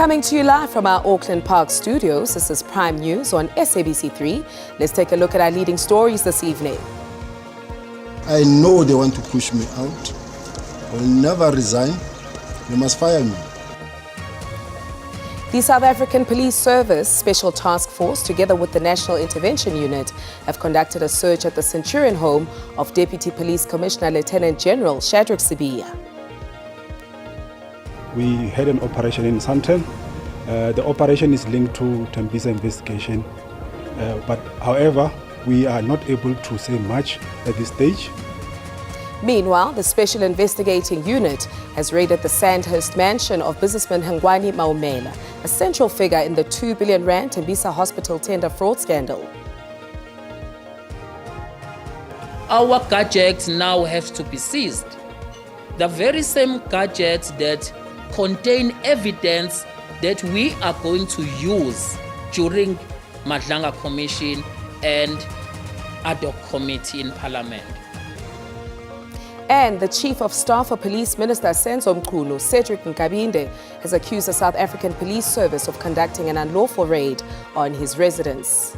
Coming to you live from our Auckland Park studios, this is Prime News on SABC 3. Let's take a look at our leading stories this evening. I know they want to push me out. I will never resign. They must fire me. The South African Police Service Special Task Force, together with the National Intervention Unit, have conducted a search at the Centurion home of Deputy Police Commissioner Lieutenant General Sibiya. We had an operation in Sandton. The operation is linked to Tembisa investigation, but however, we are not able to say much at this stage. Meanwhile, the Special Investigating Unit has raided the Sandhurst mansion of businessman Hangwani Maumela, a central figure in the 2 billion rand Tembisa hospital tender fraud scandal. Our gadgets now have to be seized. The very same gadgets that contain evidence that we are going to use during Madlanga Commission and ad hoc committee in Parliament. And the Chief of Staff of Police Minister Senzo Mchunu, Cedric Nkabinde, has accused the South African Police Service of conducting an unlawful raid on his residence.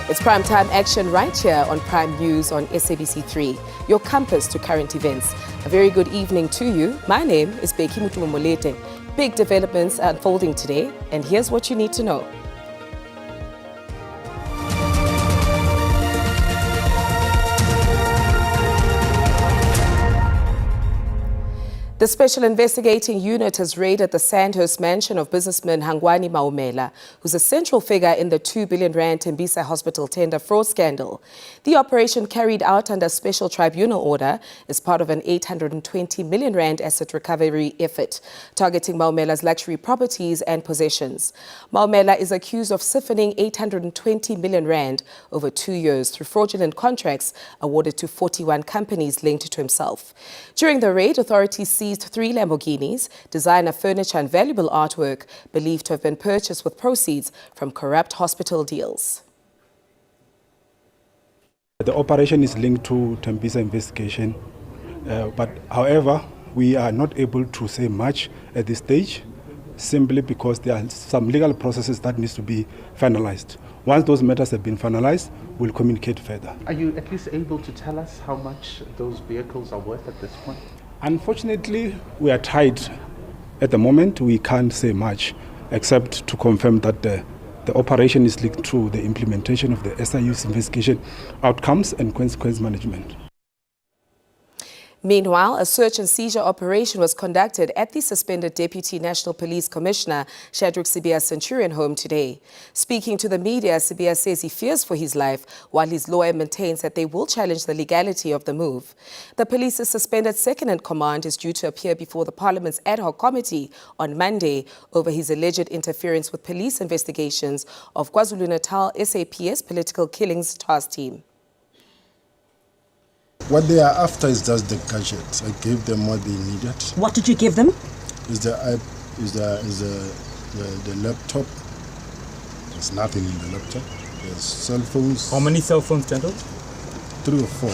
It's prime time action right here on Prime News on SABC 3, your compass to current events. A very good evening to you. My name is Beki Mutumomolete. Big developments are unfolding today, and here's what you need to know. The Special Investigating Unit has raided the Sandhurst mansion of businessman Hangwani Maumela, who's a central figure in the 2 billion rand Tembisa hospital tender fraud scandal. The operation, carried out under special tribunal order, is part of an 820 million rand asset recovery effort, targeting Maumela's luxury properties and possessions. Maumela is accused of siphoning 820 million rand over 2 years through fraudulent contracts awarded to 41 companies linked to himself. During the raid, authorities seized 3 Lamborghinis, designer furniture and valuable artwork believed to have been purchased with proceeds from corrupt hospital deals. The operation is linked to Tembisa investigation, but however, we are not able to say much at this stage, simply because there are some legal processes that needs to be finalized. Once those matters have been finalized, we'll communicate further. Are you at least able to tell us how much those vehicles are worth at this point? Unfortunately, we are tied at the moment. We can't say much except to confirm that the operation is linked to the implementation of the SIU's investigation outcomes and consequence management. Meanwhile, a search and seizure operation was conducted at the suspended Deputy National Police Commissioner Sibiya's Centurion home today. Speaking to the media, Sibiya says he fears for his life, while his lawyer maintains that they will challenge the legality of the move. The police's suspended second-in-command is due to appear before the Parliament's ad hoc committee on Monday over his alleged interference with police investigations of KwaZulu-Natal SAPS political killings task team. What they are after is just the gadgets. I gave them what they needed. What did you give them? Is the laptop. There's nothing in the laptop. There's cell phones. How many cell phones, General? 3 or 4.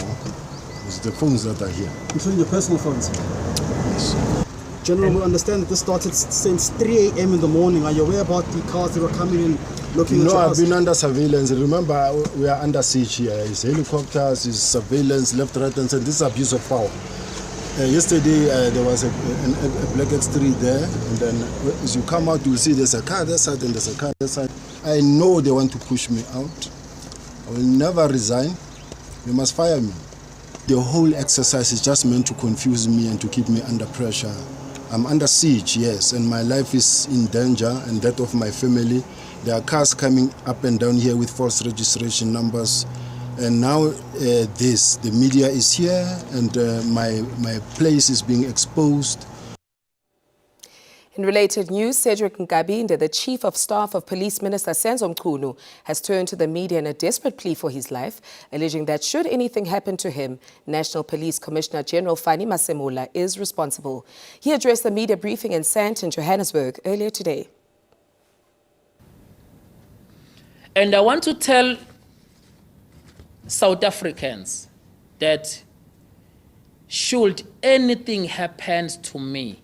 It's the phones that are here. Including your personal phones? Yes. General, we understand that this started since 3 a.m. in the morning. Are you aware about the cars that were coming in looking at your house? No, I've been under surveillance. Remember, we are under siege here. It's helicopters, it's surveillance, left, right, and center. This is abuse of power. Yesterday, there was a black X3 there, and then as you come out, you'll see there's a car that side and there's a car that side. I know they want to push me out. I will never resign. They must fire me. The whole exercise is just meant to confuse me and to keep me under pressure. I'm under siege, yes, and my life is in danger, and that of my family. There are cars coming up and down here with false registration numbers. And now the media is here, and my place is being exposed. In related news, Cedric Nkabinde, the Chief of Staff of Police Minister Senzo Mchunu, has turned to the media in a desperate plea for his life, alleging that should anything happen to him, National Police Commissioner General Fani Masemola is responsible. He addressed the media briefing in Sandton, Johannesburg, earlier today. And I want to tell South Africans that should anything happen to me,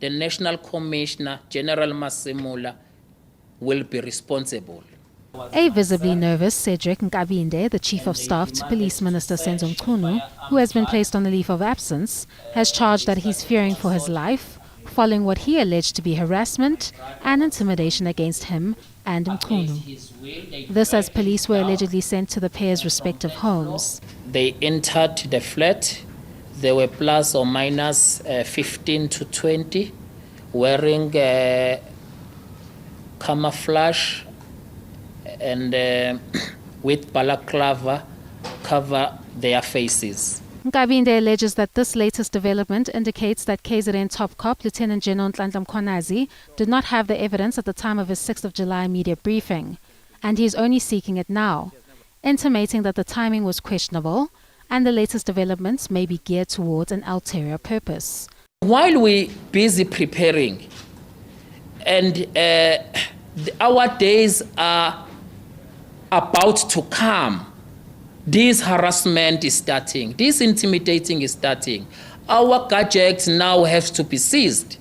the National Commissioner, General Masemola, will be responsible. A visibly nervous Cedric Nkabinde, the Chief of Staff to Police Minister Senzo Mchunu, who has been placed on a leave of absence, has charged that he's fearing for his life following what he alleged to be harassment and intimidation against him and Mchunu. This as police were allegedly sent to the pair's respective homes. They entered the flat. There were plus or minus 15 to 20 wearing camouflage and with balaclava cover their faces. Nkabinde alleges that this latest development indicates that KZN top cop Lieutenant General Nhlanhla Mkhwanazi did not have the evidence at the time of his 6th of July media briefing, and he is only seeking it now, intimating that the timing was questionable and the latest developments may be geared towards an ulterior purpose. While we're busy preparing, and our days are about to come, this harassment is starting, this intimidating is starting. Our gadgets now have to be seized.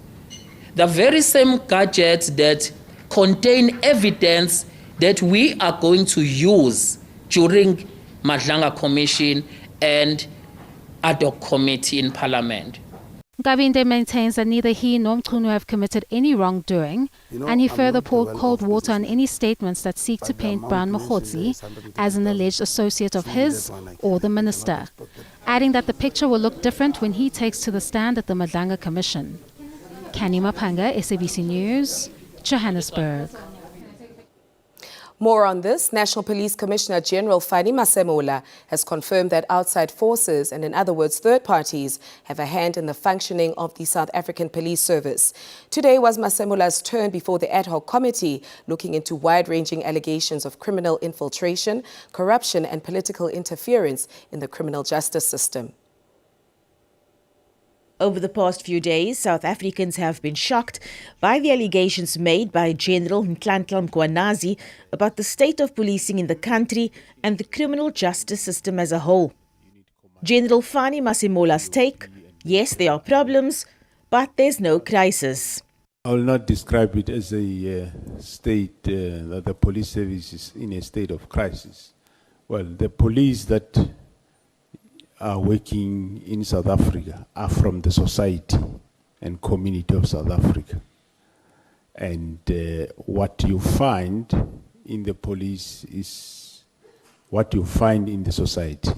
The very same gadgets that contain evidence that we are going to use during Madlanga Commission and ad hoc committee in Parliament. Nkabinde maintains that neither he nor Mchunu have committed any wrongdoing, and he further poured cold water on any statements that seek to paint Brown Mokgotsi as an alleged associate of his or the minister, adding that the picture will look different when he takes to the stand at the Madlanga Commission. Kani Mapanga, SABC News, Johannesburg. More on this, National Police Commissioner General Fani Masemola has confirmed that outside forces, and in other words third parties, have a hand in the functioning of the South African Police Service. Today was Masemola's turn before the ad hoc committee looking into wide-ranging allegations of criminal infiltration, corruption and political interference in the criminal justice system. Over the past few days, South Africans have been shocked by the allegations made by General Nhlanhla Mkhwanazi about the state of policing in the country and the criminal justice system as a whole. General Fani Masemola's take: yes, there are problems, but there's no crisis. I will not describe it as a state that the police service is in a state of crisis. Well, the police that are working in South Africa are from the society and community of South Africa. And what you find in the police is what you find in the society.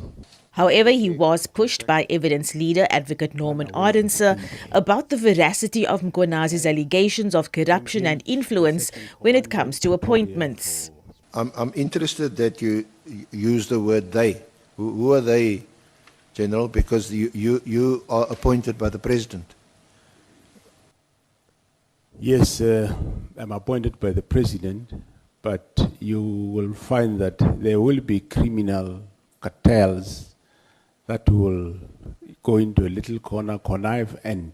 However, he was pushed by evidence leader Advocate Norman Arendse about the veracity of Mkhwanazi's allegations of corruption and influence when it comes to appointments. I'm interested that you use the word they. Who are they, General? Because you are appointed by the President. Yes, I'm appointed by the President, but you will find that there will be criminal cartels that will go into a little corner, connive and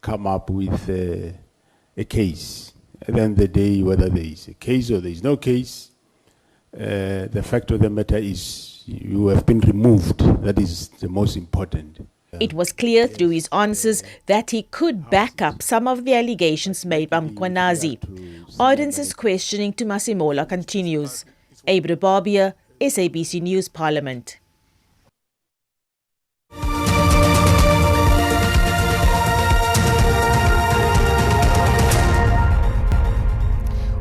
come up with a case. At the end of the day, whether there is a case or there is no case, the fact of the matter is you have been removed. That is the most important. It was clear through his answers that he could back up some of the allegations made by Mkhwanazi. Ardense's questioning to Masemola continues. Abra Barbia, SABC News, Parliament.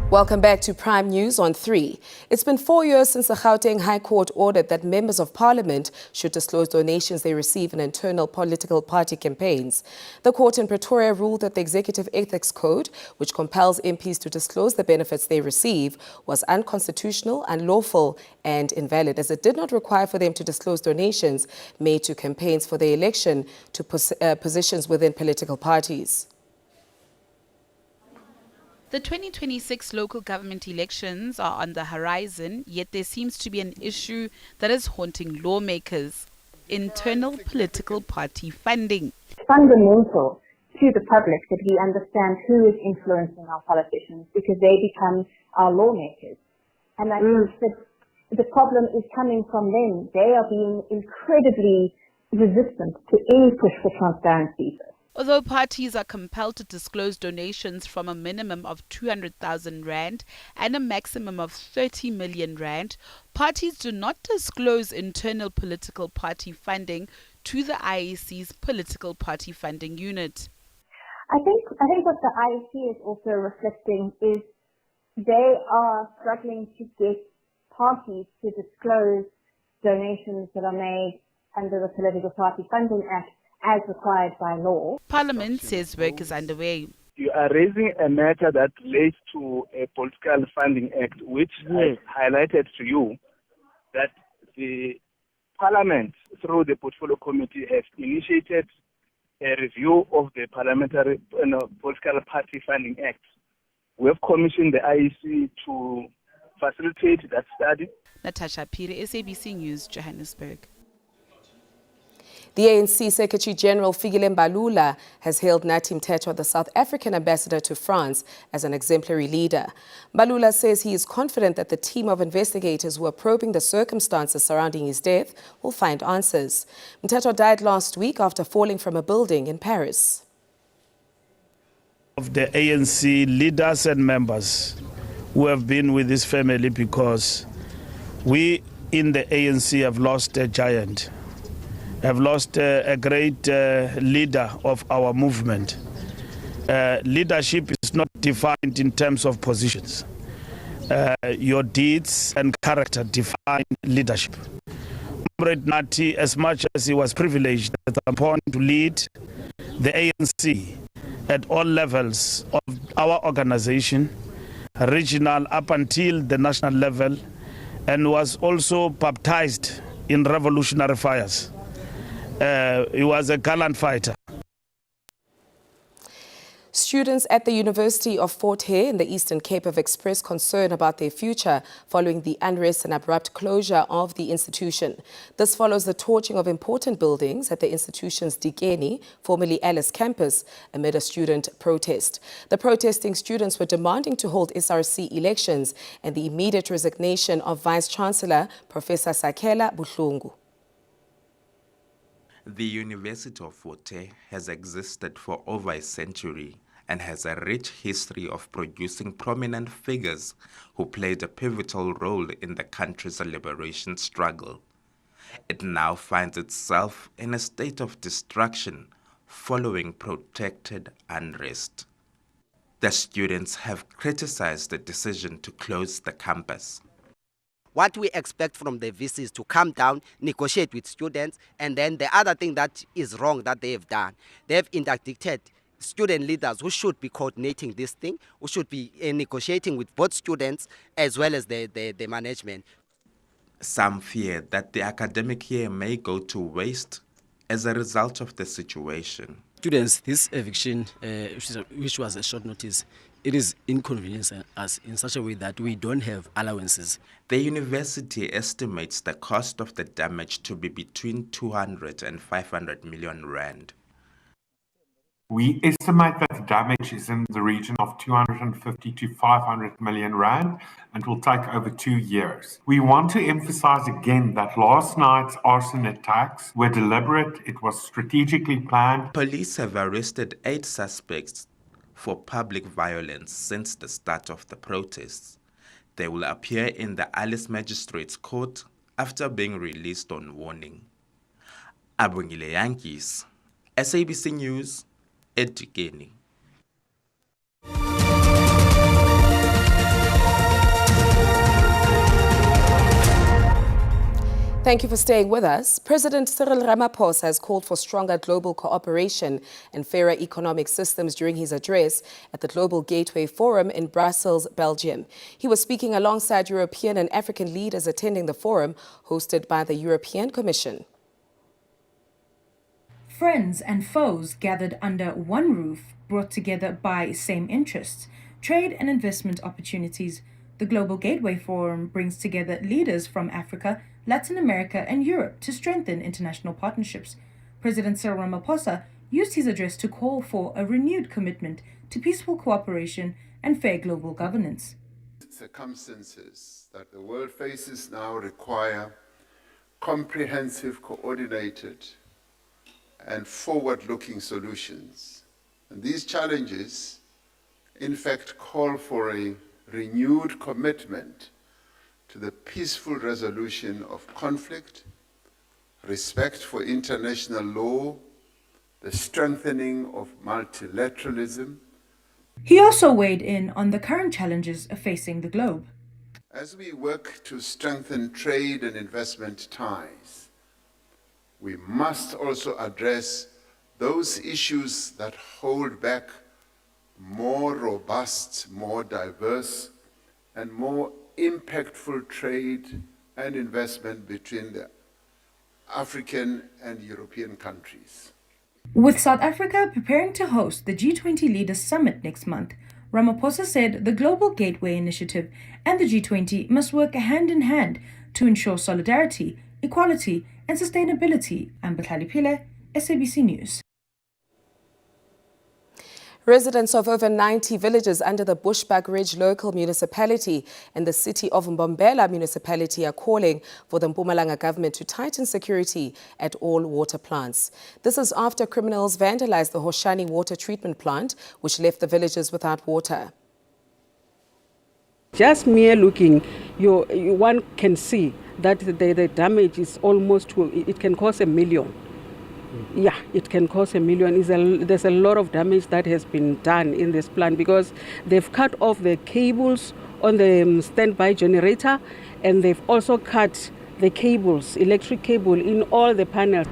Welcome back to Prime News on 3. It's been 4 years since the Gauteng High Court ordered that members of parliament should disclose donations they receive in internal political party campaigns. The court in Pretoria ruled that the Executive Ethics Code, which compels MPs to disclose the benefits they receive, was unconstitutional, unlawful and invalid, as it did not require for them to disclose donations made to campaigns for their election to positions within political parties. The 2026 local government elections are on the horizon, yet there seems to be an issue that is haunting lawmakers: internal political party funding. Fundamental to the public that we understand who is influencing our politicians, because they become our lawmakers. And I think that the problem is coming from them. They are being incredibly resistant to any push for transparency. Although parties are compelled to disclose donations from a minimum of 200,000 rand and a maximum of 30 million rand, parties do not disclose internal political party funding to the IEC's political party funding unit. I think what the IEC is also reflecting is they are struggling to get parties to disclose donations that are made under the Political Party Funding Act as required by law. Parliament says work is underway. You are raising a matter that relates to a Political Funding Act, which I highlighted to you that the Parliament, through the Portfolio Committee, has initiated a review of the Parliamentary Political Party Funding Act. We have commissioned the IEC to facilitate that study. Natasha Piri, SABC News, Johannesburg. The ANC Secretary General Fikile Mbalula has hailed Nathi Mthethwa, the South African ambassador to France, as an exemplary leader. Mbalula says he is confident that the team of investigators who are probing the circumstances surrounding his death will find answers. Mthethwa died last week after falling from a building in Paris. Of the ANC leaders and members who have been with this family, because we in the ANC have lost a giant, have lost a great leader of our movement. Leadership is not defined in terms of positions. Your deeds and character define leadership. Comrade Nathi, as much as he was privileged at some point to lead the ANC at all levels of our organization, regional up until the national level, and was also baptized in revolutionary fires. He was a gallant fighter. Students at the University of Fort Hare in the Eastern Cape have expressed concern about their future following the unrest and abrupt closure of the institution. This follows the torching of important buildings at the institution's Dikeni, formerly Alice campus, amid a student protest. The protesting students were demanding to hold SRC elections and the immediate resignation of Vice-Chancellor Professor Sakela Buhlungu. The University of Fort Hare has existed for over a century and has a rich history of producing prominent figures who played a pivotal role in the country's liberation struggle. It now finds itself in a state of destruction following protracted unrest. The students have criticized the decision to close the campus. What we expect from the VC is to come down, negotiate with students, and then the other thing that is wrong that they have done, they have interdicted student leaders who should be coordinating this thing, who should be negotiating with both students as well as the management. Some fear that the academic year may go to waste as a result of the situation. Students, this eviction, which was a short notice, it is inconveniencing us in such a way that we don't have allowances. The university estimates the cost of the damage to be between 200 and 500 million rand. We estimate that the damage is in the region of 250 to 500 million rand and will take over 2 years. We want to emphasize again that last night's arson attacks were deliberate, it was strategically planned. Police have arrested 8 suspects for public violence since the start of the protests. They will appear in the Alice Magistrates Court after being released on warning. Abongile Yankees, SABC News, Edikeni. Thank you for staying with us. President Cyril Ramaphosa has called for stronger global cooperation and fairer economic systems during his address at the Global Gateway Forum in Brussels, Belgium. He was speaking alongside European and African leaders attending the forum hosted by the European Commission. Friends and foes gathered under one roof, brought together by same interests, trade and investment opportunities. The Global Gateway Forum brings together leaders from Africa, Latin America and Europe to strengthen international partnerships. President Cyril Ramaphosa used his address to call for a renewed commitment to peaceful cooperation and fair global governance. Circumstances that the world faces now require comprehensive, coordinated and forward-looking solutions. And these challenges, in fact, call for a renewed commitment to the peaceful resolution of conflict, respect for international law, the strengthening of multilateralism. He also weighed in on the current challenges facing the globe. As we work to strengthen trade and investment ties, we must also address those issues that hold back more robust, more diverse, and more impactful trade and investment between the African and European countries. With South Africa preparing to host the G20 Leaders Summit next month, Ramaphosa said the Global Gateway Initiative and the G20 must work hand in hand to ensure solidarity, equality, and sustainability. Ambatlali, SABC News. Residents of over 90 villages under the Bushbuck Ridge local municipality and the city of Mbombela municipality are calling for the Mpumalanga government to tighten security at all water plants. This is after criminals vandalized the Hoshani water treatment plant, which left the villages without water. Just mere looking, one can see that the damage is almost, it can cost $1 million. Yeah, it can cost $1 million. There's a lot of damage that has been done in this plant because they've cut off the cables on the standby generator, and they've also cut the cables, electric cable in all the panels.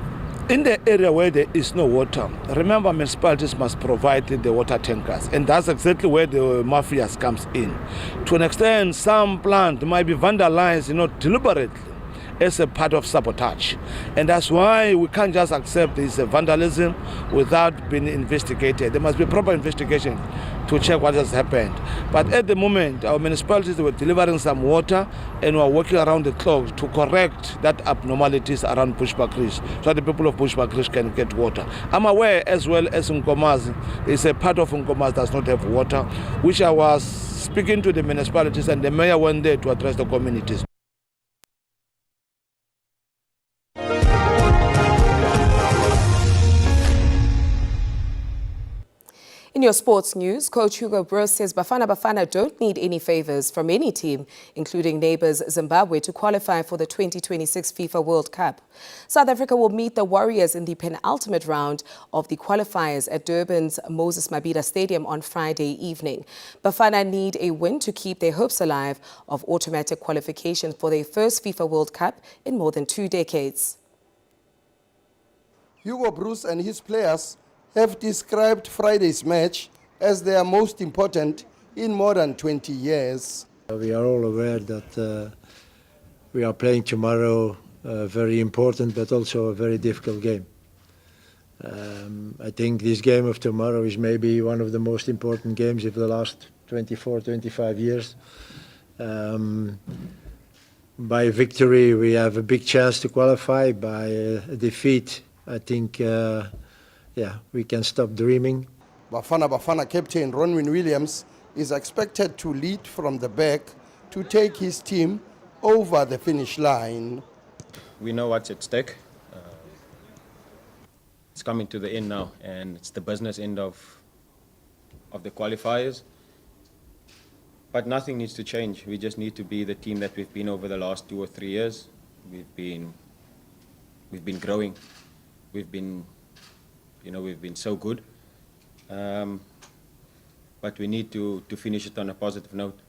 In the area where there is no water, remember municipalities must provide the water tankers, and that's exactly where the mafias comes in. To an extent, some plant might be vandalized, deliberately, as a part of sabotage. And that's why we can't just accept this vandalism without being investigated. There must be proper investigation to check what has happened. But at the moment, our municipalities were delivering some water and were working around the clock to correct that abnormalities around Bushbuck Ridge so that the people of Bushbuck Ridge can get water. I'm aware as well as Nkomazi is a part of Nkomazi does not have water, which I was speaking to the municipalities, and the mayor went there to address the communities. In your sports news, Coach Hugo Broos says Bafana Bafana don't need any favours from any team, including neighbours Zimbabwe, to qualify for the 2026 FIFA World Cup. South Africa will meet the Warriors in the penultimate round of the qualifiers at Durban's Moses Mabhida Stadium on Friday evening. Bafana need a win to keep their hopes alive of automatic qualification for their first FIFA World Cup in more than 2 decades. Hugo Broos and his players have described Friday's match as their most important in more than 20 years. We are all aware that we are playing tomorrow a very important but also a very difficult game. I think this game of tomorrow is maybe one of the most important games of the last 24, 25 years. By victory we have a big chance to qualify. By a defeat, I think we can stop dreaming. Bafana Bafana captain Ronwin Williams is expected to lead from the back to take his team over the finish line. We know what's at stake. It's coming to the end now, and it's the business end of the qualifiers. But nothing needs to change. We just need to be the team that we've been over the last 2 or 3 years. We've been growing. We've been so good, but we need to finish it on a positive note.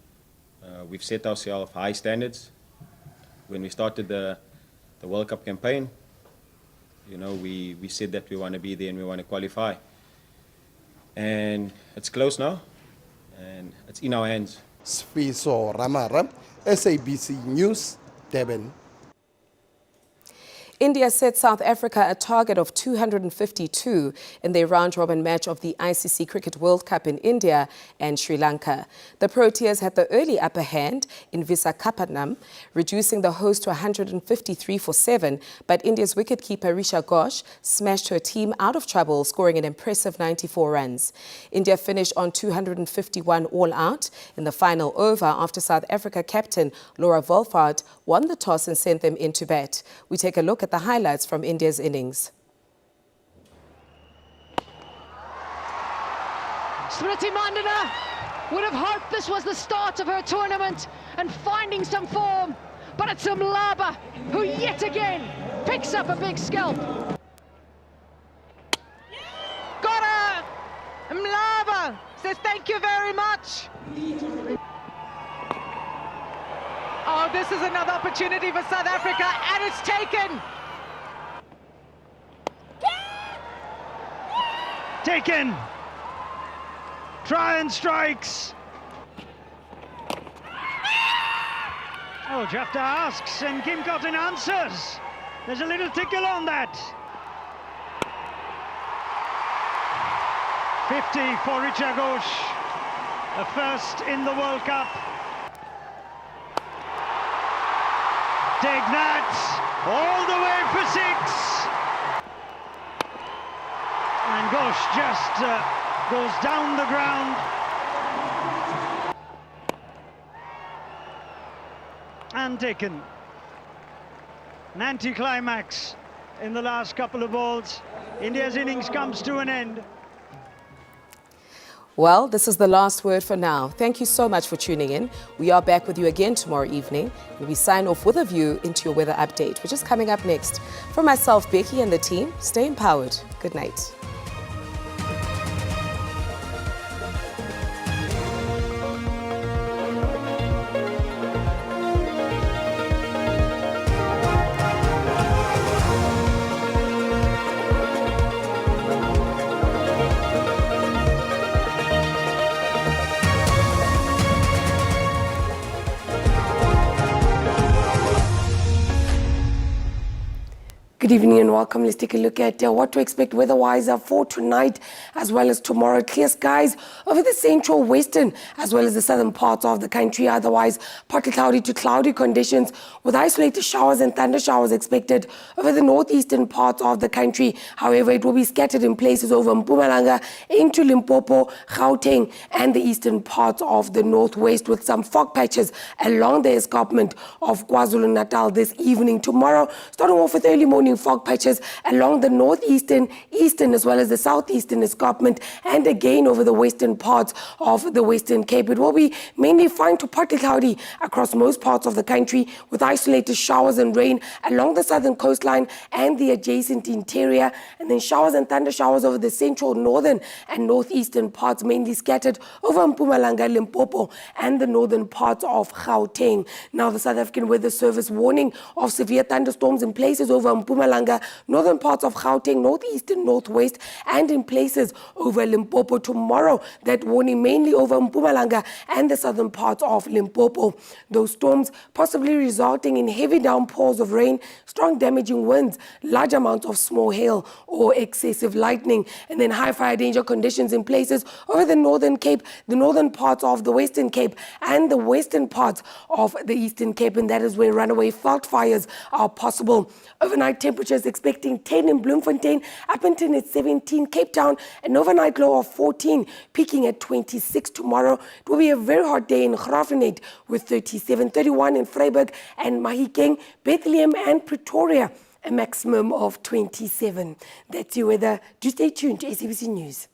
We've set ourselves high standards. When we started the World Cup campaign, we said that we want to be there and we want to qualify. And it's close now, and it's in our hands. Spiso Ramara, SABC News, Durban. India set South Africa a target of 252 in their round-robin match of the ICC Cricket World Cup in India and Sri Lanka. The Proteas had the early upper hand in Visakhapatnam, reducing the host to 153 for 7, but India's wicketkeeper Risha Ghosh smashed her team out of trouble, scoring an impressive 94 runs. India finished on 251 all out in the final over after South Africa captain Laura Wolfhard won the toss and sent them into bat. We take a look at the highlights from India's innings. Smriti Mandana would have hoped this was the start of her tournament and finding some form, but it's Mlaba who yet again picks up a big scalp. Got her! Mlaba says thank you very much. Oh, this is another opportunity for South Africa, and it's taken. Taken. Try and strikes. Oh, Jafta asks, and Kim Cotton answers. There's a little tickle on that. 50 for Richa Ghosh, a first in the World Cup. Take that, all the way for 6. And Ghosh just goes down the ground. And taken. An anticlimax in the last couple of balls. India's innings comes to an end. Well, this is the last word for now. Thank you so much for tuning in. We are back with you again tomorrow evening, and we sign off with a view into your weather update, which is coming up next. From myself, Becky, and the team, stay empowered. Good night. Good evening and welcome. Let's take a look at what to expect weather-wise for tonight as well as tomorrow. Clear skies over the central, western as well as the southern parts of the country. Otherwise, partly cloudy to cloudy conditions with isolated showers and thunder showers expected over the northeastern parts of the country. However, it will be scattered in places over Mpumalanga into Limpopo, Gauteng and the eastern parts of the northwest with some fog patches along the escarpment of KwaZulu-Natal this evening. Tomorrow, starting off with early morning fog patches along the northeastern, eastern as well as the southeastern escarpment and again over the western parts of the Western Cape. It will be mainly fine to partly cloudy across most parts of the country with isolated showers and rain along the southern coastline and the adjacent interior, and then showers and thunder showers over the central, northern and northeastern parts, mainly scattered over Mpumalanga, Limpopo and the northern parts of Gauteng. Now the South African Weather Service warning of severe thunderstorms in places over Mpumalanga, northern parts of Gauteng, northeastern, northwest, and in places over Limpopo. Tomorrow, that warning mainly over Mpumalanga and the southern parts of Limpopo. Those storms possibly resulting in heavy downpours of rain, strong damaging winds, large amounts of small hail or excessive lightning, and then high fire danger conditions in places over the Northern Cape, the northern parts of the Western Cape, and the western parts of the Eastern Cape, and that is where runaway veld fires are possible. Overnight temperatures expecting 10 in Bloemfontein, Upington at 17, Cape Town an overnight low of 14, peaking at 26 tomorrow. It will be a very hot day in Graafrenet with 37, 31 in Vryburg and Mahikeng, Bethlehem and Pretoria, a maximum of 27. That's your weather. Do stay tuned to SABC News.